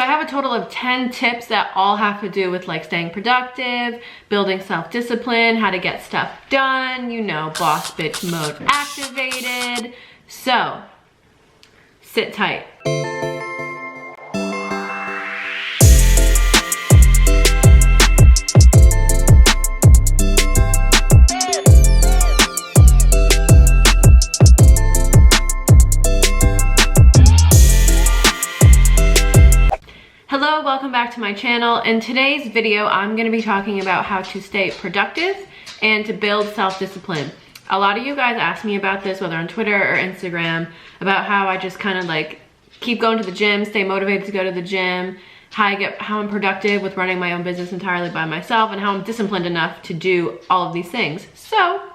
I have a total of 10 tips that all have to do with like staying productive, building self-discipline, how to get stuff done, you know, boss bitch mode activated. So, sit tight. Hello, welcome back to my channel. In today's video, I'm going to be talking about how to stay productive and to build self-discipline. A lot of you guys ask me about this, whether on Twitter or Instagram, about how I just kind of like keep going to the gym, stay motivated to go to the gym, how I'm productive with running my own business entirely by myself, and how I'm disciplined enough to do all of these things. So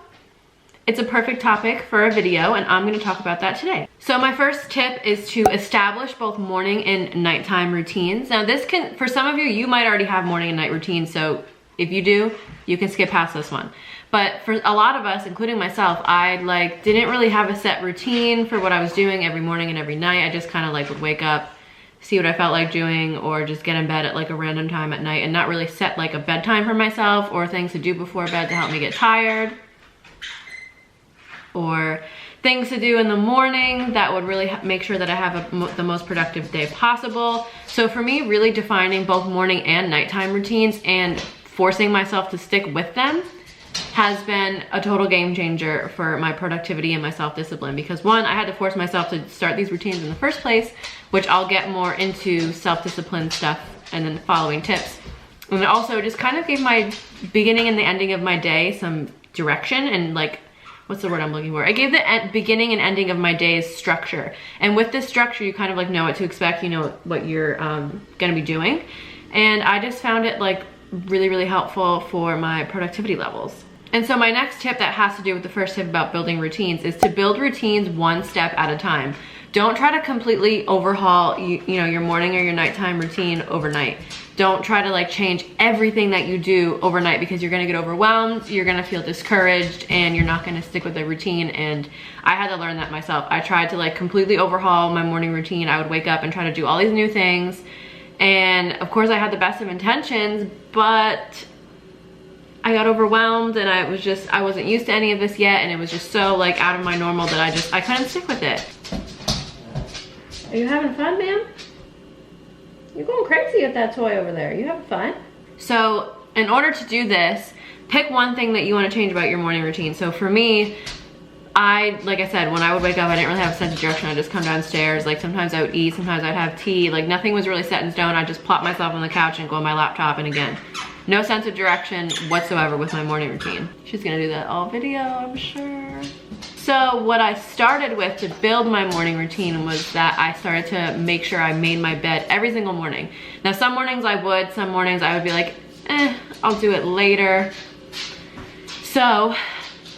it's a perfect topic for a video, and I'm going to talk about that today. So my first tip is to establish both morning and nighttime routines. Now this can, for some of you, you might already have morning and night routines, so if you do, you can skip past this one. But for a lot of us, including myself, I didn't really have a set routine for what I was doing every morning and every night. I just kind of would wake up, see what I felt like doing, or just get in bed at a random time at night and not really set a bedtime for myself or things to do before bed to help me get tired, or things to do in the morning that would really make sure that I have the most productive day possible. So for me, really defining both morning and nighttime routines and forcing myself to stick with them has been a total game changer for my productivity and my self-discipline, because one, I had to force myself to start these routines in the first place, which I'll get more into self-discipline stuff and then the following tips. And it also just kind of gave my beginning and the ending of my day some direction and what's the word I'm looking for? I gave the beginning and ending of my day's structure. And with this structure, you kind of know what to expect, you know what you're gonna be doing. And I just found it really, really helpful for my productivity levels. And so my next tip that has to do with the first tip about building routines is to build routines one step at a time. Don't try to completely overhaul your morning or your nighttime routine overnight. Don't try to change everything that you do overnight, because you're gonna get overwhelmed, you're gonna feel discouraged, and you're not gonna stick with the routine. And I had to learn that myself. I tried to completely overhaul my morning routine. I would wake up and try to do all these new things. And of course I had the best of intentions, but I got overwhelmed and I wasn't used to any of this yet, and it was just so out of my normal that I couldn't stick with it. Are you having fun, ma'am? You're going crazy with that toy over there. You having fun? So in order to do this, pick one thing that you want to change about your morning routine. So for me, like I said, when I would wake up, I didn't really have a sense of direction. I'd just come downstairs. Sometimes I would eat, sometimes I'd have tea. Nothing was really set in stone. I'd just plop myself on the couch and go on my laptop, and again, no sense of direction whatsoever with my morning routine. She's gonna do that all video, I'm sure. So what I started with to build my morning routine was that I started to make sure I made my bed every single morning. Now some mornings I would, some mornings I would be I'll do it later. So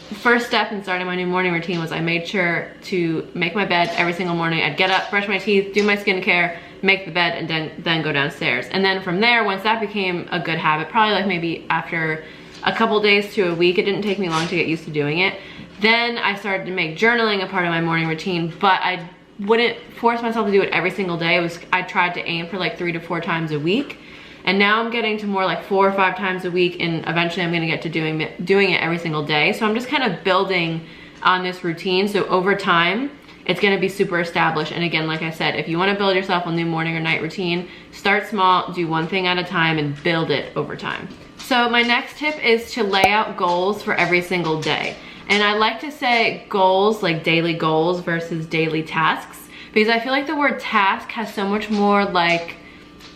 the first step in starting my new morning routine was I made sure to make my bed every single morning. I'd get up, brush my teeth, do my skincare, make the bed, and then go downstairs. And then from there, once that became a good habit, probably maybe after a couple days to a week, it didn't take me long to get used to doing it. Then I started to make journaling a part of my morning routine, but I wouldn't force myself to do it every single day. I tried to aim for 3 to 4 times a week. And now I'm getting to more 4 or 5 times a week, and eventually I'm gonna get to doing it every single day. So I'm just kind of building on this routine. So over time, it's gonna be super established. And again, like I said, if you wanna build yourself a new morning or night routine, start small, do one thing at a time, and build it over time. So my next tip is to lay out goals for every single day. And I like to say goals, daily goals versus daily tasks, because I feel the word task has so much more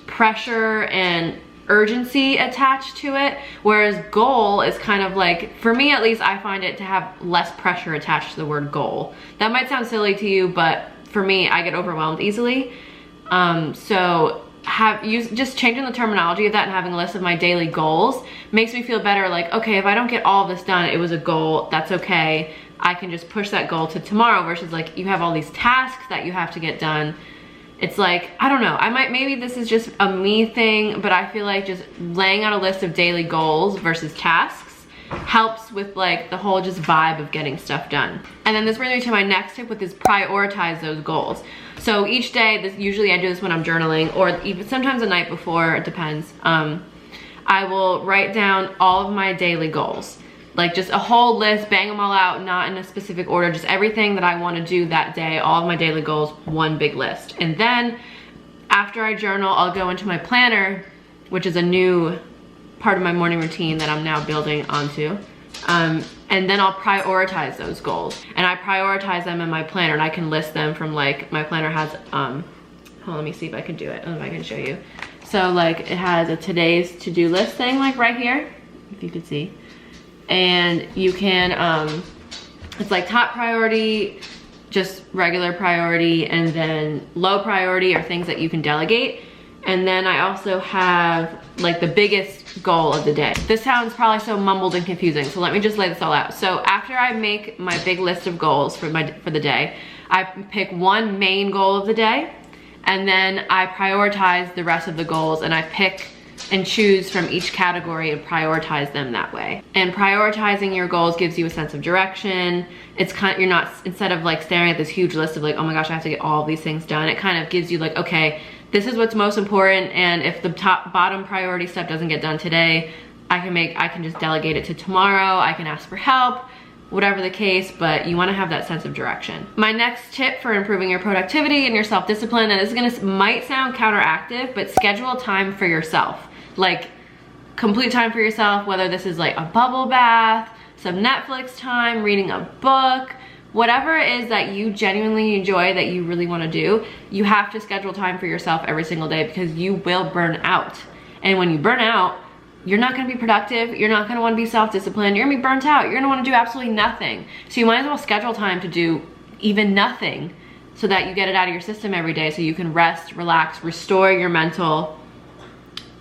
pressure and urgency attached to it, whereas goal is kind of for me at least, I find it to have less pressure attached to the word goal. That might sound silly to you, but for me, I get overwhelmed easily. So just changing the terminology of that and having a list of my daily goals makes me feel better. Okay, if I don't get all of this done, it was a goal, that's okay. I can just push that goal to tomorrow, versus you have all these tasks that you have to get done. It's I don't know, maybe this is just a me thing, but I feel just laying out a list of daily goals versus tasks helps with like the whole just vibe of getting stuff done. And then this brings me to my next tip, which is prioritize those goals. So each day, usually I do this when I'm journaling, or even sometimes the night before, it depends. I will write down all of my daily goals. Like just a whole list, bang them all out, not in a specific order, just everything that I want to do that day, all of my daily goals, one big list. And then after I journal, I'll go into my planner, which is a new part of my morning routine that I'm now building onto. And then I'll prioritize those goals. And I prioritize them in my planner, and I can list them from like, my planner has, hold on, let me see if I can do it, if I can show you. So like it has a today's to-do list thing like right here, if you could see. And you can, it's like top priority, just regular priority, and then low priority are things that you can delegate. And then I also have like the biggest goal of the day. This sounds probably so mumbled and confusing, so let me just lay this all out. So after I make my big list of goals for the day, I pick one main goal of the day, and then I prioritize the rest of the goals, and I pick and choose from each category and prioritize them that way. And prioritizing your goals gives you a sense of direction. It's kind of, you're not, instead of like staring at this huge list of like, oh my gosh, I have to get all of these things done, it kind of gives you like, okay, this is what's most important, and if the bottom priority stuff doesn't get done today, I can just delegate it to tomorrow, I can ask for help, whatever the case, but you want to have that sense of direction. My next tip for improving your productivity and your self-discipline, and this is might sound counteractive, but schedule time for yourself. Like complete time for yourself, whether this is like a bubble bath, some Netflix time, reading a book, whatever it is that you genuinely enjoy, that you really want to do, you have to schedule time for yourself every single day, because you will burn out. And when you burn out, you're not going to be productive, you're not going to want to be self-disciplined, you're going to be burnt out, you're going to want to do absolutely nothing. So you might as well schedule time to do even nothing, so that you get it out of your system every day, so you can rest, relax, restore your mental,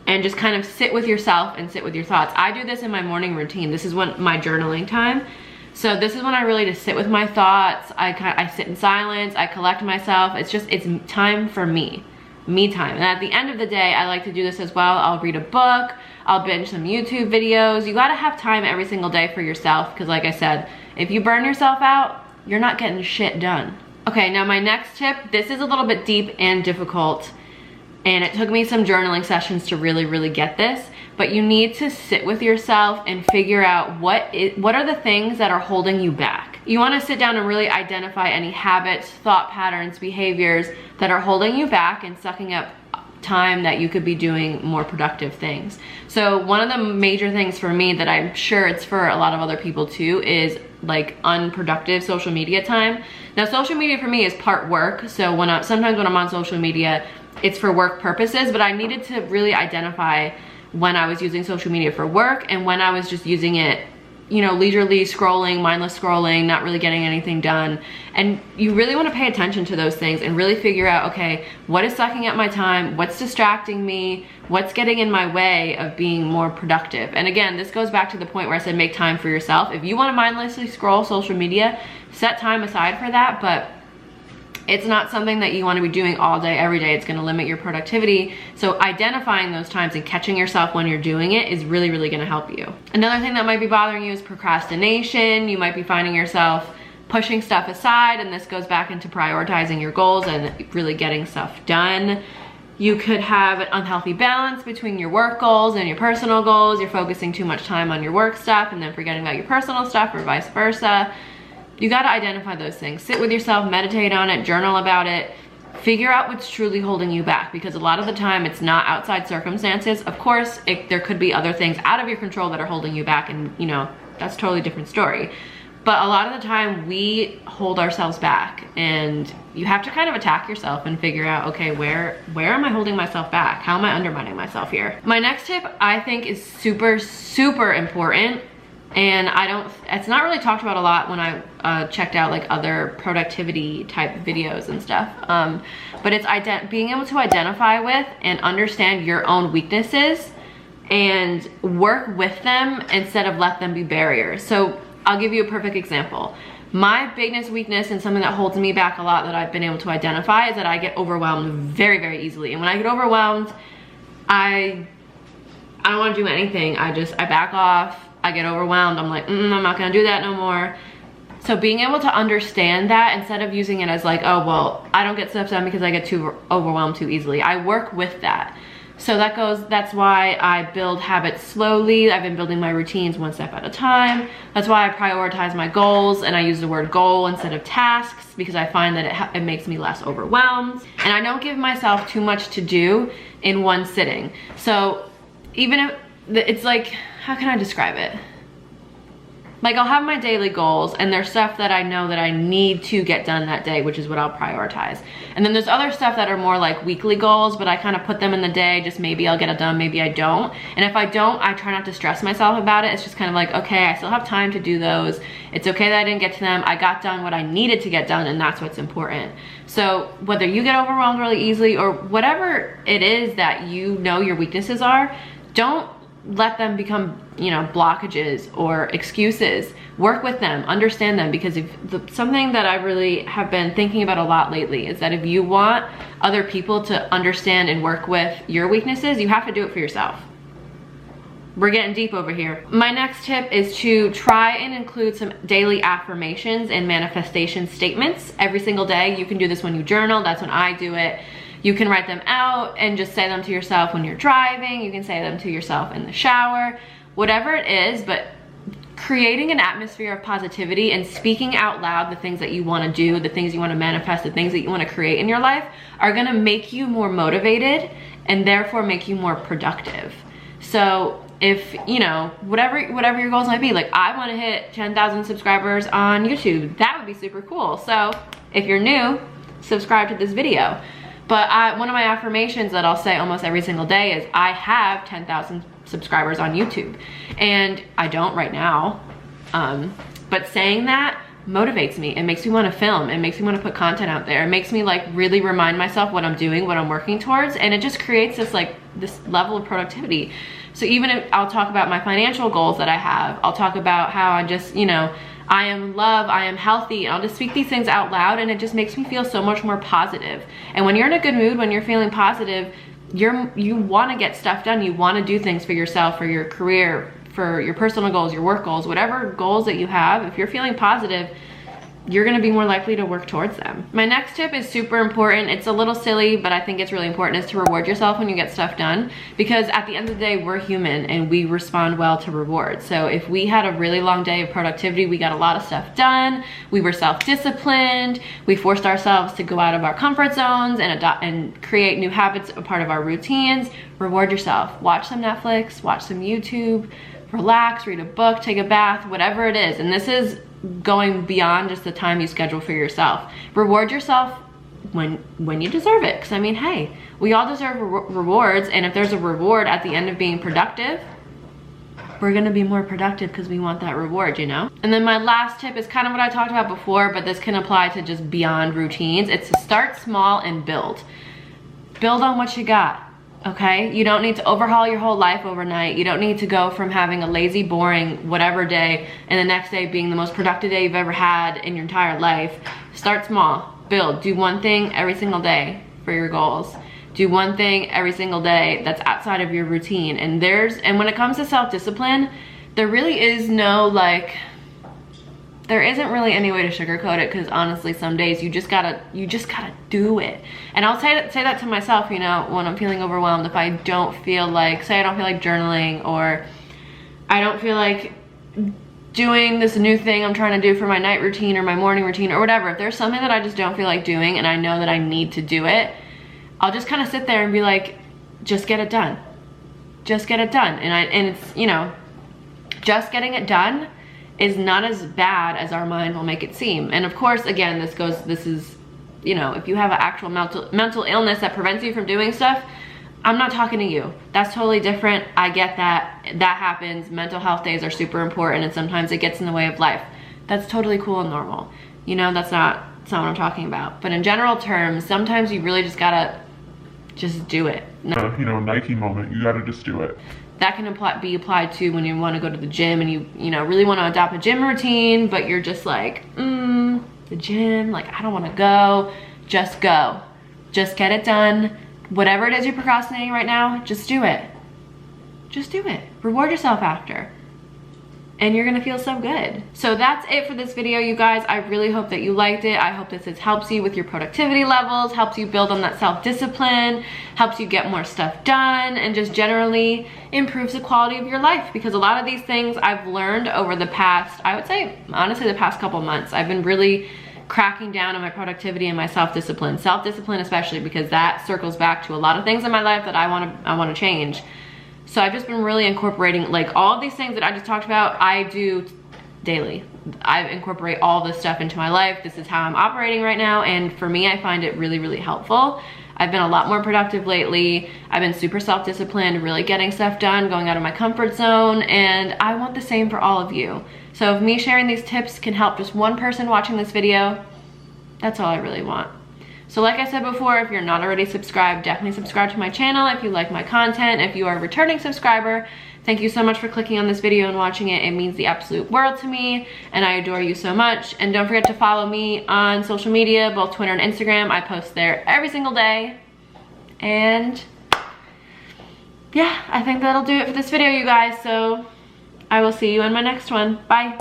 and just kind of sit with yourself and sit with your thoughts. I do this in my morning routine. This is when my journaling time. So this is when I really just sit with my thoughts. I sit in silence, I collect myself. It's time for me time. And at the end of the day, I like to do this as well. I'll read a book, I'll binge some YouTube videos. You gotta have time every single day for yourself, because like I said, if you burn yourself out, you're not getting shit done. Okay, now my next tip, this is a little bit deep and difficult, and it took me some journaling sessions to really get this, but you need to sit with yourself and figure out what are the things that are holding you back. You wanna sit down and really identify any habits, thought patterns, behaviors that are holding you back and sucking up time that you could be doing more productive things. So one of the major things for me, that I'm sure it's for a lot of other people too, is like unproductive social media time. Now social media for me is part work, so sometimes when I'm on social media, it's for work purposes, but I needed to really identify when I was using social media for work and when I was just using it, you know, leisurely scrolling, mindless scrolling, not really getting anything done. And you really want to pay attention to those things and really figure out, okay, what is sucking up my time? What's distracting me? What's getting in my way of being more productive? And again, this goes back to the point where I said make time for yourself. If you want to mindlessly scroll social media, set time aside for that, but it's not something that you want to be doing all day, every day. It's going to limit your productivity. So identifying those times and catching yourself when you're doing it is really going to help you. Another thing that might be bothering you is procrastination. You might be finding yourself pushing stuff aside, and this goes back into prioritizing your goals and really getting stuff done. You could have an unhealthy balance between your work goals and your personal goals. You're focusing too much time on your work stuff and then forgetting about your personal stuff, or vice versa. You gotta identify those things. Sit with yourself, meditate on it, journal about it, figure out what's truly holding you back, because a lot of the time it's not outside circumstances. Of course, there could be other things out of your control that are holding you back, and you know, that's a totally different story. But a lot of the time we hold ourselves back, and you have to kind of attack yourself and figure out, okay, where am I holding myself back? How am I undermining myself here? My next tip I think is super important, and it's not really talked about a lot when I checked out like other productivity type videos and stuff. But it's being able to identify with and understand your own weaknesses and work with them instead of let them be barriers. So I'll give you a perfect example. My biggest weakness and something that holds me back a lot that I've been able to identify is that I get overwhelmed very easily. And when I get overwhelmed, I don't want to do anything. I back off. I get overwhelmed. I'm like, I'm not gonna do that no more. So being able to understand that instead of using it as like, oh, well, I don't get stuff done because I get too overwhelmed too easily. I work with that. So that's why I build habits slowly. I've been building my routines one step at a time. That's why I prioritize my goals, and I use the word goal instead of tasks, because I find that it makes me less overwhelmed. And I don't give myself too much to do in one sitting. So even if it's like, how can I describe it? Like, I'll have my daily goals, and there's stuff that I know that I need to get done that day, which is what I'll prioritize. And then there's other stuff that are more like weekly goals, but I kind of put them in the day, just maybe I'll get it done, maybe I don't. And if I don't, I try not to stress myself about it. It's just kind of like, okay, I still have time to do those. It's okay that I didn't get to them. I got done what I needed to get done, and that's what's important. So whether you get overwhelmed really easily or whatever it is that you know your weaknesses are, don't let them become, you know, blockages or excuses. Work with them, understand them, because something that I really have been thinking about a lot lately is that if you want other people to understand and work with your weaknesses, you have to do it for yourself. We're getting deep over here. My next tip is to try and include some daily affirmations and manifestation statements every single day. You can do this when you journal. That's when I do it. You can write them out and just say them to yourself when you're driving. You can say them to yourself in the shower, whatever it is, but creating an atmosphere of positivity and speaking out loud the things that you want to do, the things you want to manifest, the things that you want to create in your life are going to make you more motivated and therefore make you more productive. So if, you know, whatever your goals might be, like I want to hit 10,000 subscribers on YouTube, that would be super cool. So if you're new, subscribe to this video. But one of my affirmations that I'll say almost every single day is I have 10,000 subscribers on YouTube. And I don't right now. But saying that motivates me. It makes me want to film. It makes me want to put content out there. It makes me like really remind myself what I'm doing, what I'm working towards. And it just creates this level of productivity. So even if I'll talk about my financial goals that I have, I'll talk about how I just, you know, I am love, I am healthy, and I'll just speak these things out loud, and it just makes me feel so much more positive. And when you're in a good mood, when you're feeling positive, you want to get stuff done. You want to do things for yourself, for your career, for your personal goals, your work goals, whatever goals that you have. If you're feeling positive, you're going to be more likely to work towards them. My next tip is super important. It's a little silly, but I think it's really important, is to reward yourself when you get stuff done, because at the end of the day, we're human and we respond well to rewards. So if we had a really long day of productivity, we got a lot of stuff done, we were self-disciplined, we forced ourselves to go out of our comfort zones and create new habits, a part of our routines, reward yourself. Watch some Netflix, watch some YouTube, relax, read a book, take a bath, whatever it is. And this is going beyond just the time you schedule for yourself. Reward yourself when you deserve it. Because I mean, hey, we all deserve rewards, and if there's a reward at the end of being productive, we're gonna be more productive because we want that reward, you know? And then my last tip is kind of what I talked about before, but this can apply to just beyond routines. It's to start small and build. Build on what you got. Okay, you don't need to overhaul your whole life overnight. You don't need to go from having a lazy, boring, whatever day and the next day being the most productive day you've ever had in your entire life. Start small, build, do one thing every single day for your goals. Do one thing every single day that's outside of your routine. And when it comes to self-discipline, there really is no there isn't really any way to sugarcoat it, because honestly, some days you just gotta do it. And I'll say that to myself, you know, when I'm feeling overwhelmed. If I don't feel like, say I don't feel like journaling, or I don't feel like doing this new thing I'm trying to do for my night routine or my morning routine or whatever, if there's something that I just don't feel like doing and I know that I need to do it, I'll just kind of sit there and be like, just get it done. Just get it done. And it's, you know, just getting it done is not as bad as our mind will make it seem. And of course, again, this is, you know, if you have an actual mental illness that prevents you from doing stuff, I'm not talking to you. That's totally different. I get that. That happens. Mental health days are super important, and sometimes it gets in the way of life. That's totally cool and normal. You know, that's not what I'm talking about. But in general terms, sometimes you really just gotta just do it. You know, Nike moment, you gotta just do it. That can be applied to when you want to go to the gym and you know, really want to adopt a gym routine, but you're just like, the gym, like, I don't want to go. Just go. Just get it done. Whatever it is you're procrastinating right now, just do it. Just do it. Reward yourself after. and you're gonna feel so good. So that's it for this video, you guys. I really hope that you liked it. I hope this helps you with your productivity levels, helps you build on that self-discipline, helps you get more stuff done, and just generally improves the quality of your life, because a lot of these things I've learned over the past, I would say, honestly, the past couple months. I've been really cracking down on my productivity and my self-discipline. Self-discipline especially, because that circles back to a lot of things in my life that I wanna change. So I've just been really incorporating, like, all of these things that I just talked about, I do daily. I incorporate all this stuff into my life. This is how I'm operating right now, and for me, I find it really, really helpful. I've been a lot more productive lately. I've been super self-disciplined, really getting stuff done, going out of my comfort zone, and I want the same for all of you. So if me sharing these tips can help just one person watching this video, that's all I really want. So like I said before, if you're not already subscribed, definitely subscribe to my channel if you like my content. If you are a returning subscriber, thank you so much for clicking on this video and watching it. It means the absolute world to me, and I adore you so much. And don't forget to follow me on social media, both Twitter and Instagram. I post there every single day. And yeah, I think that'll do it for this video, you guys. So I will see you in my next one. Bye.